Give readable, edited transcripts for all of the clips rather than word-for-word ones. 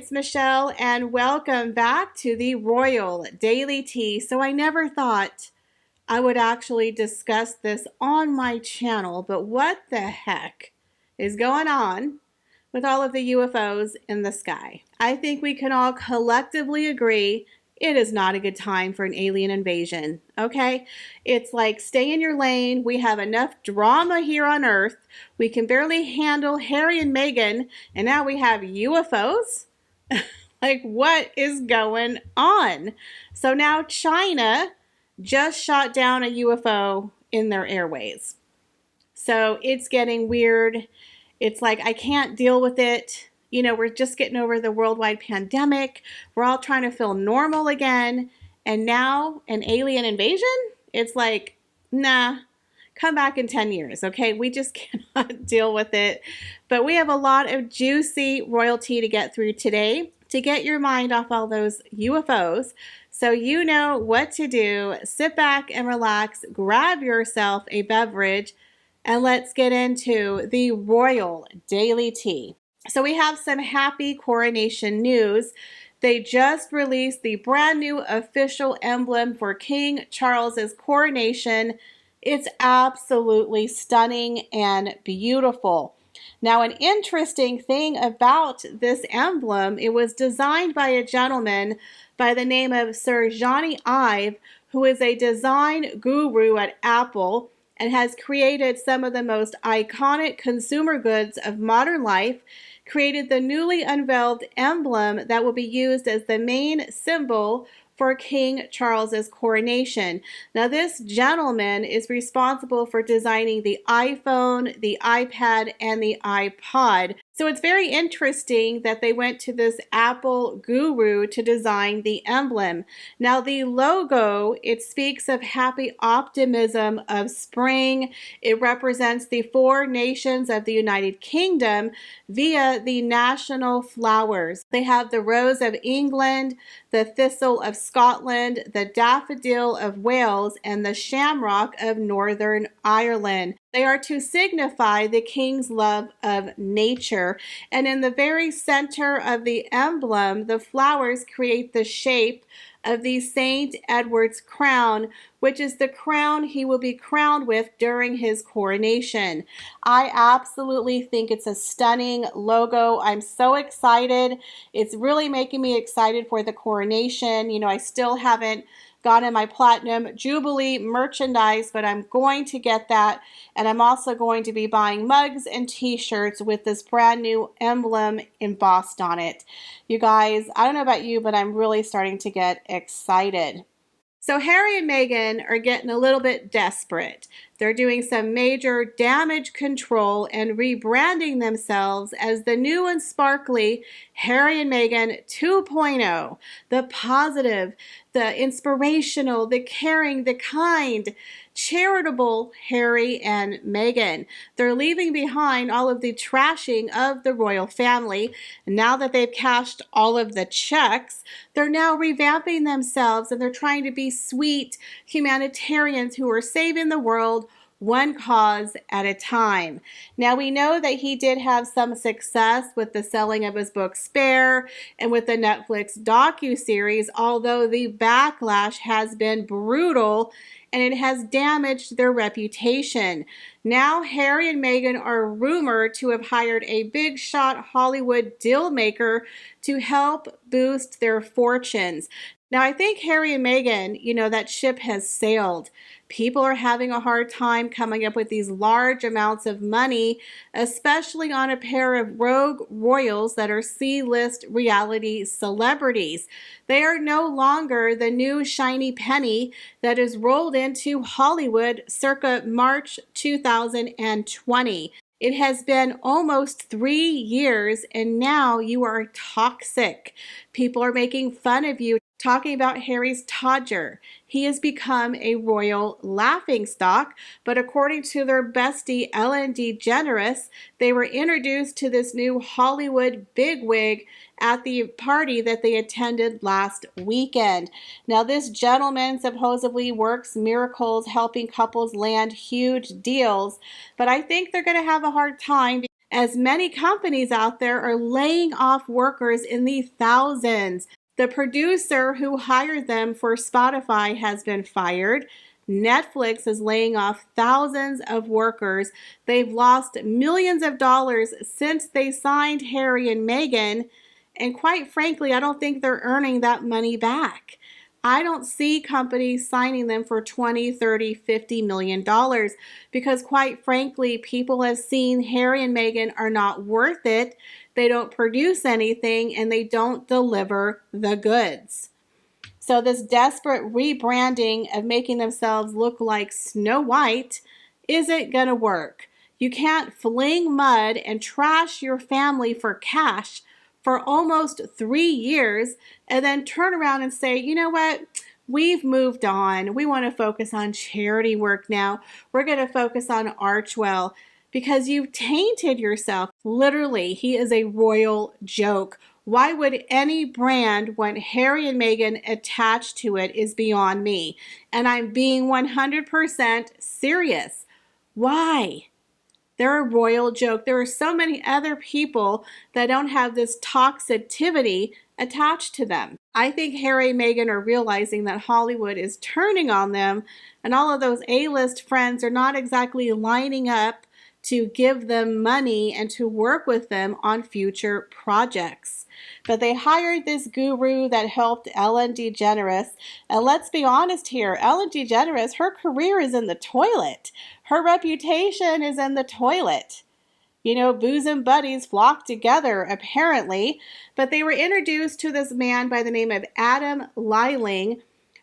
it's Michelle, and welcome back to the Royal Daily Tea. So I never thought I would actually discuss this on my channel, but what the heck is going on with all of the UFOs in the sky? I think we can all collectively agree it is not a good time for an alien invasion, okay? It's like, stay in your lane. We have enough drama here on Earth. We can barely handle Harry and Meghan, and now we have UFOs? Like, what is going on? So now China just shot down a UFO in their airways. So it's getting weird. It's like, I can't deal with it. You know, we're just getting over the worldwide pandemic. We're all trying to feel normal again. And now an alien invasion? It's like, nah, come back in 10 years, okay? We just cannot deal with it. But we have a lot of juicy royalty to get through today to get your mind off all those UFOs. So you know what to do. Sit back and relax, grab yourself a beverage, and let's get into the Royal Daily Tea. So we have some happy coronation news. They just released the brand new official emblem for King Charles's coronation. It's absolutely stunning and beautiful. Now, an interesting thing about this emblem, it was designed by a gentleman by the name of Sir Johnny Ive, who is a design guru at Apple and has created some of the most iconic consumer goods of modern life, created the newly unveiled emblem that will be used as the main symbol for King Charles's coronation. Now, this gentleman is responsible for designing the iPhone, the iPad, and the iPod. So it's very interesting that they went to this Apple guru to design the emblem. Now, the logo, it speaks of happy optimism of spring. It represents the four nations of the United Kingdom via the national flowers. They have the rose of England, the thistle of Scotland, the daffodil of Wales, and the shamrock of Northern Ireland. They are to signify the king's love of nature. And in the very center of the emblem, the flowers create the shape of the St. Edward's crown, which is the crown he will be crowned with during his coronation. I absolutely think it's a stunning logo. I'm so excited. It's really making me excited for the coronation. You know, I still haven't gotten my Platinum Jubilee merchandise, but I'm going to get that. And I'm also going to be buying mugs and t-shirts with this brand new emblem embossed on it. You guys, I don't know about you, but I'm really starting to get excited. So Harry and Meghan are getting a little bit desperate. They're doing some major damage control and rebranding themselves as the new and sparkly Harry and Meghan 2.0. The positive, the inspirational, the caring, the kind, charitable Harry and Meghan. They're leaving behind all of the trashing of the royal family. And now that they've cashed all of the checks, they're now revamping themselves, and they're trying to be sweet humanitarians who are saving the world one cause at a time. Now, we know that he did have some success with the selling of his book Spare and with the Netflix docuseries, although the backlash has been brutal and it has damaged their reputation. Now, Harry and Meghan are rumored to have hired a big shot Hollywood deal maker to help boost their fortunes. Now, I think Harry and Meghan, you know, that ship has sailed. People are having a hard time coming up with these large amounts of money, especially on a pair of rogue royals that are C-list reality celebrities. They are no longer the new shiny penny that is rolled into Hollywood circa March 2020. It has been almost 3 years, and now you are toxic. People are making fun of you, talking about Harry's todger. He has become a royal laughingstock, but according to their bestie Ellen DeGeneres, they were introduced to this new Hollywood bigwig at the party that they attended last weekend. Now, this gentleman supposedly works miracles helping couples land huge deals, but I think they're going to have a hard time as many companies out there are laying off workers in the thousands. The producer who hired them for Spotify has been fired. Netflix is laying off thousands of workers. They've lost millions of dollars since they signed Harry and Meghan. And quite frankly, I don't think they're earning that money back. I don't see companies signing them for $20, $30, $50 million because quite frankly, people have seen Harry and Meghan are not worth it. They don't produce anything and they don't deliver the goods. So this desperate rebranding of making themselves look like Snow White isn't going to work. You can't fling mud and trash your family for cash for almost 3 years and then turn around and say, you know what? We've moved on. We want to focus on charity work now. We're going to focus on Archewell because you've tainted yourself. Literally, he is a royal joke. Why would any brand want Harry and Meghan attached to it is beyond me. And I'm being 100% serious. Why? They're a royal joke. There are so many other people that don't have this toxicity attached to them. I think Harry and Meghan are realizing that Hollywood is turning on them, and all of those A-list friends are not exactly lining up to give them money and to work with them on future projects. But they hired this guru that helped Ellen DeGeneres. And let's be honest here, Ellen DeGeneres, her career is in the toilet. Her reputation is in the toilet. You know, bosom buddies flock together, apparently. But they were introduced to this man by the name of Adam Liling,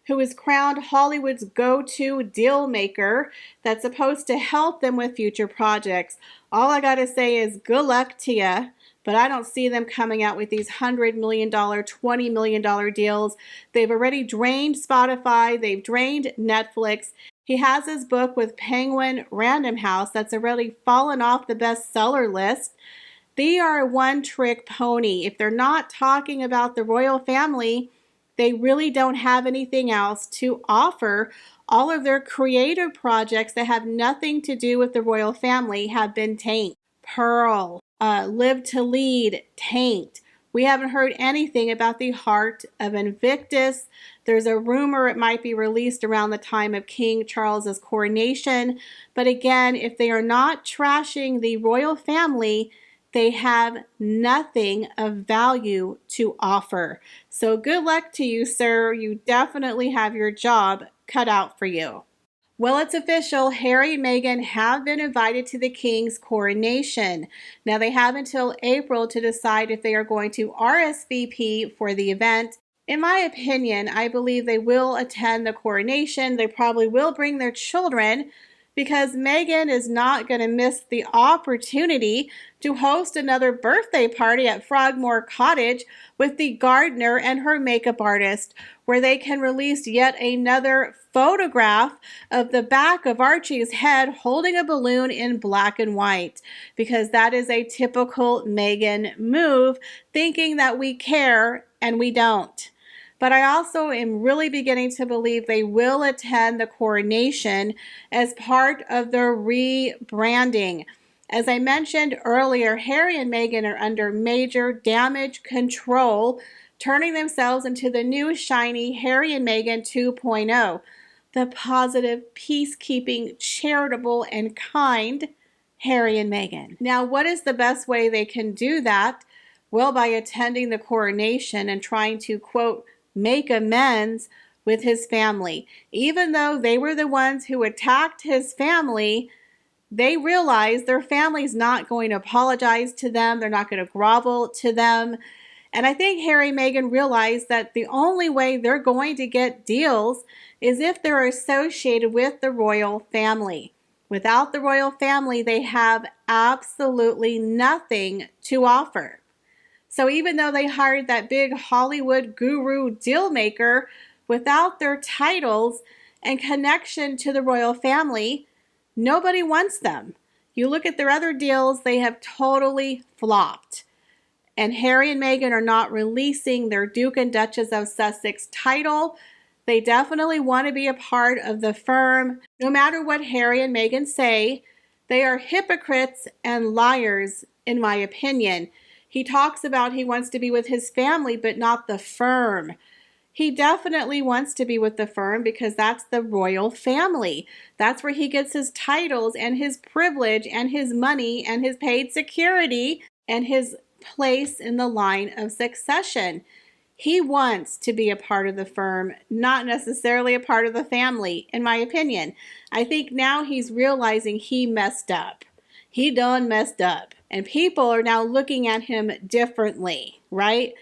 who is crowned Hollywood's go-to deal maker that's supposed to help them with future projects. All I gotta say is good luck to you, but I don't see them coming out with these $100 million, $20 million deals. They've already drained Spotify, they've drained Netflix. He has his book with Penguin Random House that's already fallen off the bestseller list. They are a one-trick pony. If they're not talking about the royal family, they really don't have anything else to offer. All of their creative projects that have nothing to do with the royal family have been tanked. Pearl, Live to Lead, tanked. We haven't heard anything about the Heart of Invictus. There's a rumor it might be released around the time of King Charles's coronation. But again, if they are not trashing the royal family, they have nothing of value to offer. So good luck to you, sir. You definitely have your job cut out for you. Well, it's official. Harry and Meghan have been invited to the King's coronation. Now, they have until April to decide if they are going to RSVP for the event. In my opinion, I believe they will attend the coronation. They probably will bring their children, because Meghan is not going to miss the opportunity to host another birthday party at Frogmore Cottage with the gardener and her makeup artist, where they can release yet another photograph of the back of Archie's head holding a balloon in black and white, because that is a typical Meghan move, thinking that we care and we don't. But I also am really beginning to believe they will attend the coronation as part of the rebranding. As I mentioned earlier, Harry and Meghan are under major damage control, turning themselves into the new shiny Harry and Meghan 2.0, the positive, peacekeeping, charitable, and kind Harry and Meghan. Now, what is the best way they can do that? Well, by attending the coronation and trying to, quote, make amends with his family. Even though they were the ones who attacked his family, they realize their family's not going to apologize to them. They're not going to grovel to them. And I think Harry and Meghan realized that the only way they're going to get deals is if they're associated with the royal family. Without the royal family, they have absolutely nothing to offer. So even though they hired that big Hollywood guru deal maker, without their titles and connection to the royal family, nobody wants them. You look at their other deals, they have totally flopped. And Harry and Meghan are not releasing their Duke and Duchess of Sussex title. They definitely want to be a part of the firm. No matter what Harry and Meghan say, they are hypocrites and liars in my opinion. He talks about he wants to be with his family, but not the firm. He definitely wants to be with the firm because that's the royal family. That's where he gets his titles and his privilege and his money and his paid security and his place in the line of succession. He wants to be a part of the firm, not necessarily a part of the family, in my opinion. I think now he's realizing he messed up. He done messed up. And people are now looking at him differently, right?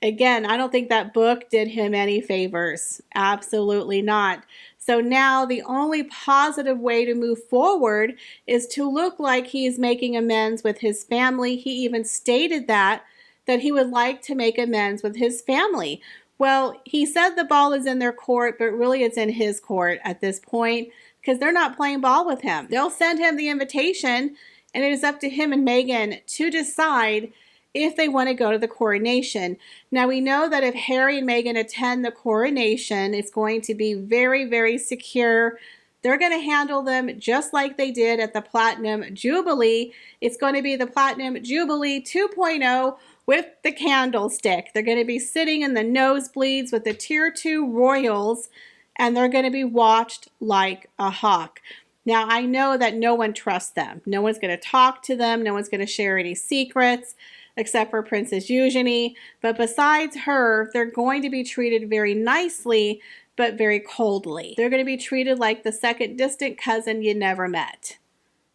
Again, I don't think that book did him any favors. Absolutely not. So now the only positive way to move forward is to look like he's making amends with his family. He even stated that he would like to make amends with his family. Well, he said the ball is in their court, but really it's in his court at this point because they're not playing ball with him. They'll send him the invitation, and it is up to him and Meghan to decide if they want to go to the coronation. Now, we know that if Harry and Meghan attend the coronation, it's going to be very, very secure. They're going to handle them just like they did at the Platinum Jubilee. It's going to be the Platinum Jubilee 2.0 with the candlestick. They're going to be sitting in the nosebleeds with the Tier 2 royals, and they're going to be watched like a hawk. Now, I know that no one trusts them. No one's going to talk to them. No one's going to share any secrets, except for Princess Eugenie. But besides her, they're going to be treated very nicely, but very coldly. They're going to be treated like the second distant cousin you never met.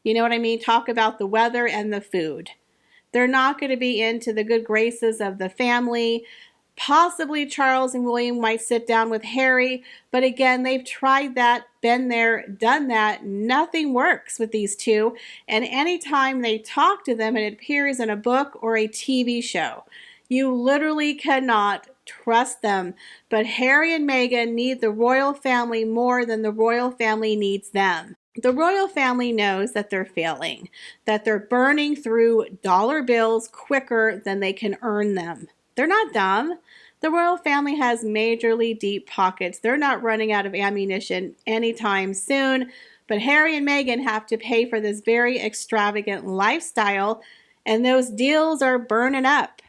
You know what I mean? Talk about the weather and the food. They're not going to be into the good graces of the family. Possibly Charles and William might sit down with Harry, but again, they've tried that, been there, done that. Nothing works with these two, and anytime they talk to them, it appears in a book or a TV show. You literally cannot trust them, but Harry and Meghan need the royal family more than the royal family needs them. The royal family knows that they're failing, that they're burning through dollar bills quicker than they can earn them. They're not dumb. The royal family has majorly deep pockets. They're not running out of ammunition anytime soon, but Harry and Meghan have to pay for this very extravagant lifestyle, and those deals are burning up.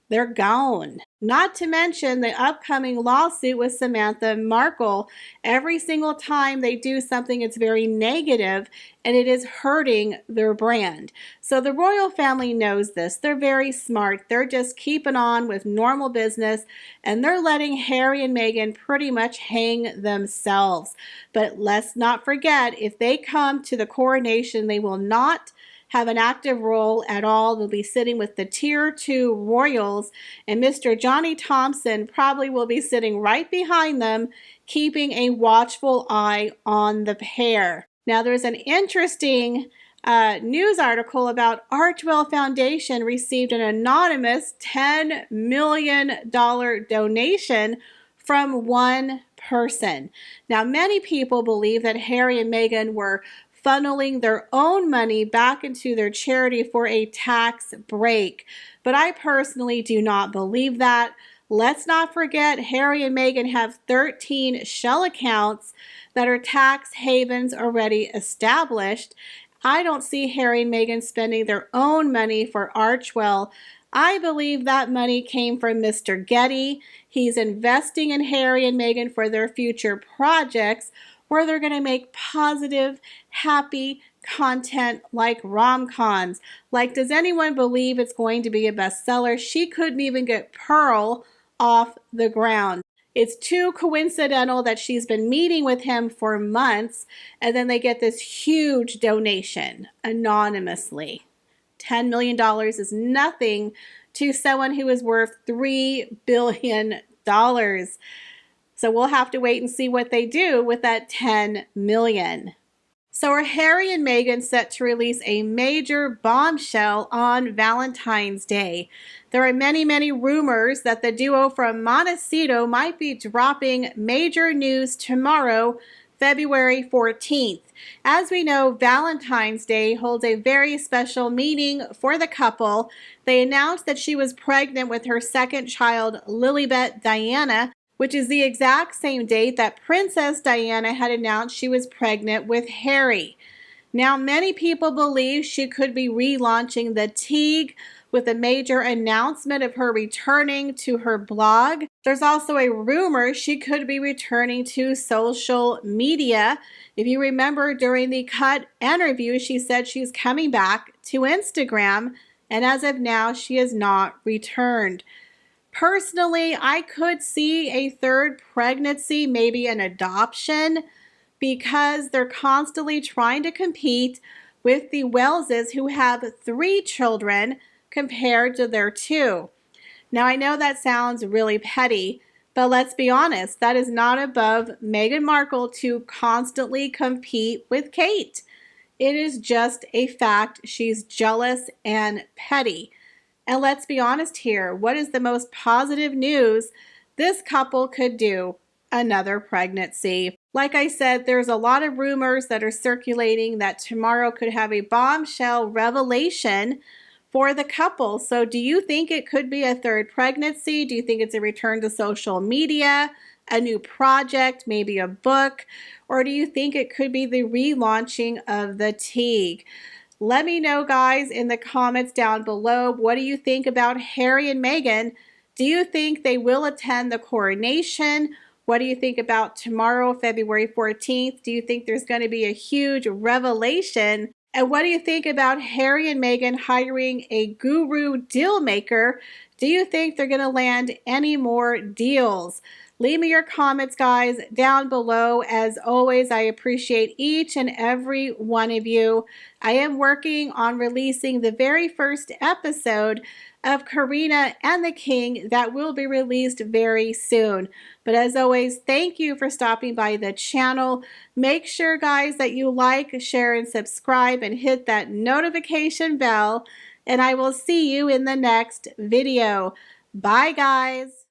They're gone. Not to mention the upcoming lawsuit with Samantha Markle. Every single time they do something, it's very negative, and it is hurting their brand. So the royal family knows this. They're very smart. They're just keeping on with normal business, and they're letting Harry and Meghan pretty much hang themselves. But let's not forget, if they come to the coronation, they will not have an active role at all. They'll be sitting with the Tier 2 royals, and Mr. Johnny Thompson probably will be sitting right behind them, keeping a watchful eye on the pair. Now, there's an interesting news article about Archewell Foundation received an anonymous $10 million donation from one person. Now, many people believe that Harry and Meghan were funneling their own money back into their charity for a tax break. But I personally do not believe that. Let's not forget, Harry and Meghan have 13 shell accounts that are tax havens already established. I don't see Harry and Meghan spending their own money for Archewell. I believe that money came from Mr. Getty. He's investing in Harry and Meghan for their future projects, where they're going to make positive, happy content like rom-coms. Like, does anyone believe it's going to be a bestseller? She couldn't even get Pearl off the ground. It's too coincidental that she's been meeting with him for months, and then they get this huge donation anonymously. $10 million is nothing to someone who is worth $3 billion. So we'll have to wait and see what they do with that $10 million. So are Harry and Meghan set to release a major bombshell on Valentine's Day? There are many, many rumors that the duo from Montecito might be dropping major news tomorrow, February 14th. As we know, Valentine's Day holds a very special meaning for the couple. They announced that she was pregnant with her second child, Lilibet Diana, which is the exact same date that Princess Diana had announced she was pregnant with Harry. Now, many people believe she could be relaunching the Teague with a major announcement of her returning to her blog. There's also a rumor she could be returning to social media. If you remember, during the Cut interview, she said she's coming back to Instagram, and as of now, she has not returned. Personally, I could see a third pregnancy, maybe an adoption, because they're constantly trying to compete with the Welleses, who have 3 children compared to their 2. Now, I know that sounds really petty, but let's be honest, that is not above Meghan Markle to constantly compete with Kate. It is just a fact. She's jealous and petty. And let's be honest here, what is the most positive news this couple could do? Another pregnancy. Like I said, there's a lot of rumors that are circulating that tomorrow could have a bombshell revelation for the couple. So do you think it could be a third pregnancy? Do you think it's a return to social media, a new project, maybe a book? Or do you think it could be the relaunching of the Teague? Let me know, guys, in the comments down below. What do you think about Harry and Meghan? Do you think they will attend the coronation? What do you think about tomorrow, February 14th? Do you think there's going to be a huge revelation? And what do you think about Harry and Meghan hiring a guru deal maker? Do you think they're going to land any more deals? Leave me your comments, guys, down below. As always, I appreciate each and every one of you. I am working on releasing the very first episode of Karina and the King that will be released very soon. But as always, thank you for stopping by the channel. Make sure, guys, that you like, share, and subscribe and hit that notification bell. And I will see you in the next video. Bye, guys.